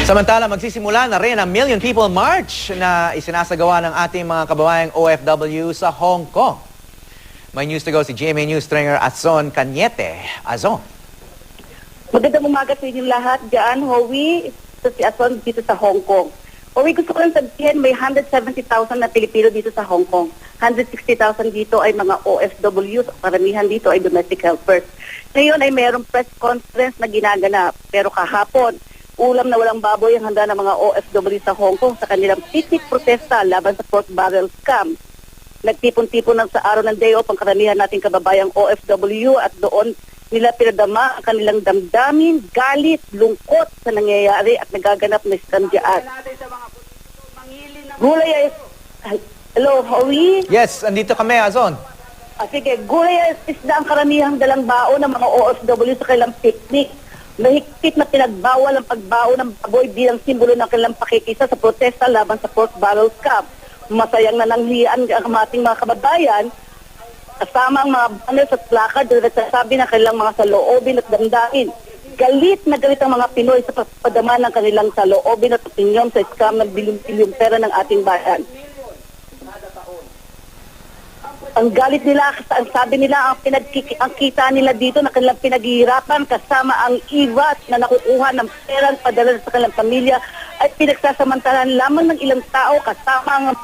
Samantala, magsisimula na rin ang Million People March na isinasagawa ng ating mga kababayang OFW sa Hong Kong. May news to go si GMA News stringer Azon Cañete. Azon. Magandang umaga sa inyong lahat dyan, Howie. Ito si Azon dito sa Hong Kong. Howie, gusto ko lang sabihin, may 170,000 na Pilipino dito sa Hong Kong. 160,000 dito ay mga OFWs. Karamihan dito ay domestic helpers. Ngayon ay mayroong press conference na ginaganap. Pero kahapon, ulam na walang baboy ang handa ng mga OFW sa Hong Kong sa kanilang picnic protesta laban sa pork barrel scam. Nagtipon-tipon sa araw ng day off ang karamihan nating kababayang OFW at doon nila pinadama ang kanilang damdamin, galit, lungkot sa nangyayari at nagaganap na scam dyan. Gulay ay... Hello, Howie? Yes, andito kami, Azon. Sige, gulay ay isda ang karamihang dalang baon ng mga OFW sa kanilang picnic. Mahigpit na pinagbawal ang pagbao ng baboy bilang simbolo ng kanilang pakikisa sa protesta laban sa pork barrel scam. Masayang nananglian ang ating mga kababayan kasama ang mga banners at placard na nagsasabi ng kanilang mga saloobin at damdamin. Galit na galit ang mga Pinoy sa pagpadama ng kanilang saloobin at opinyon sa scam ng bilyong-bilyong pera ng ating bayan. Ang galit nila, ang sabi nila, ang kita nila dito na kanilang pinaghihirapan kasama ang iwat na nakukuha ng perang padala sa kanilang pamilya ay pinagsasamantalahan lamang ng ilang tao kasama ang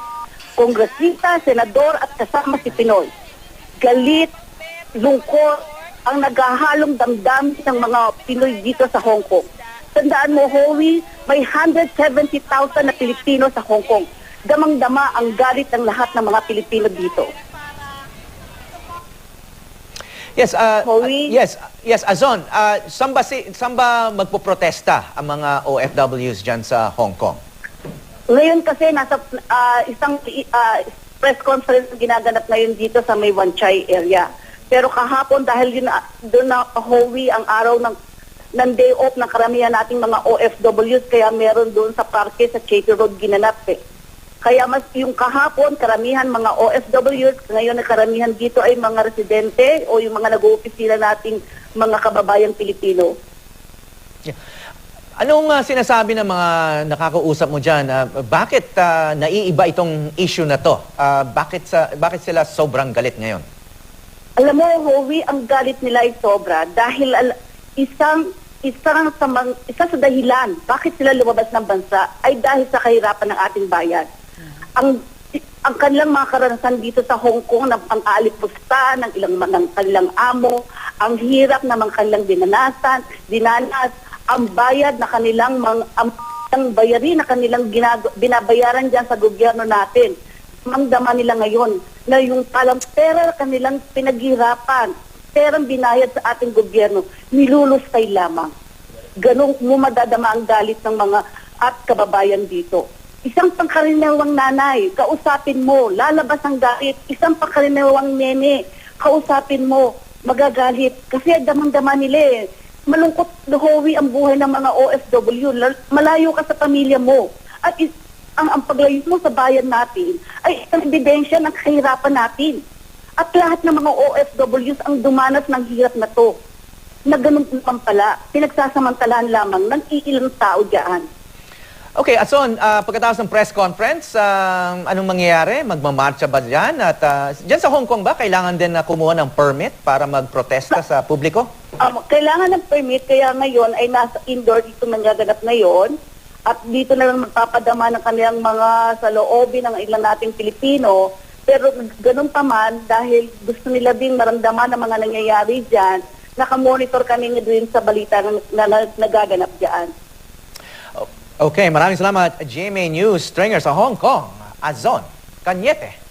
kongresista, senador at kasama si Pinoy. Galit, lungkot, ang naghahalong damdamin ng mga Pinoy dito sa Hong Kong. Tandaan mo, Howie, may 170,000 na Pilipino sa Hong Kong. Damang-dama ang galit ng lahat ng mga Pilipino dito. Yes, Howie? yes, Azon. Saan ba magpoprotesta ang mga OFWs dyan sa Hong Kong? Ngayon kasi nasa isang press conference ginaganap ngayon dito sa May Wan Chai area. Pero kahapon dahil yun doon na Howie ang araw ng day off ng karamihan nating mga OFWs kaya meron doon sa parke sa Chater Road ginanap eh. Kaya mas yung kahapon, karamihan mga OFWs, ngayon na karamihan dito ay mga residente o yung mga nag-oopisina nating mga kababayang Pilipino. Yeah. Anong sinasabi ng mga nakakausap mo dyan? Bakit naiiba itong issue na to? Bakit sila sobrang galit ngayon? Alam mo, Howie, ang galit nila ay sobra dahil isa sa dahilan bakit sila lumabas ng bansa ay dahil sa kahirapan ng ating bayan. Ang kanilang mga karanasan dito sa Hong Kong ng pang-aalipusta ng kanilang amo, ang hirap na mga kanilang dinanas, ang bayad na kanilang ang bayarin na kanilang binabayaran dyan sa gobyerno natin. Mangdama nila ngayon na yung palang pera kanilang pinaghirapan, perang binayad sa ating gobyerno, nilulustay lamang. Ganun mo madadama ang galit ng mga at kababayan dito. Isang pangkarinawang nanay, kausapin mo, lalabas ang galit. Isang pangkarinawang nene, kausapin mo, magagalit. Kasi damang-dama nila eh. Malungkot, Howie, ang buhay ng mga OFW. Malayo ka sa pamilya mo. At ang paglayo mo sa bayan natin ay isang ebidensya ng kahirapan natin. At lahat ng mga OFWs ang dumanas ng hirap na to. Na ganun naman pala, pinagsasamantalahan lamang ng iilang tao dyan. Okay, Azon, pagkatapos ng press conference, anong mangyayari? Magmamarcha ba dyan? At dyan sa Hong Kong ba, kailangan din na kumuha ng permit para magprotesta sa publiko? Kailangan ng permit, kaya ngayon ay nasa indoor dito nangaganap ngayon. At dito na lang magpapadama ng kanilang mga saloobin ng ilang nating Pilipino. Pero ganun pa man, dahil gusto nila din maramdaman ng mga nangyayari dyan, nakamonitor kami din sa balita na nagaganap dyan. Okay, maraming salamat. GMA News stringer sa Hong Kong, Azon Cañete.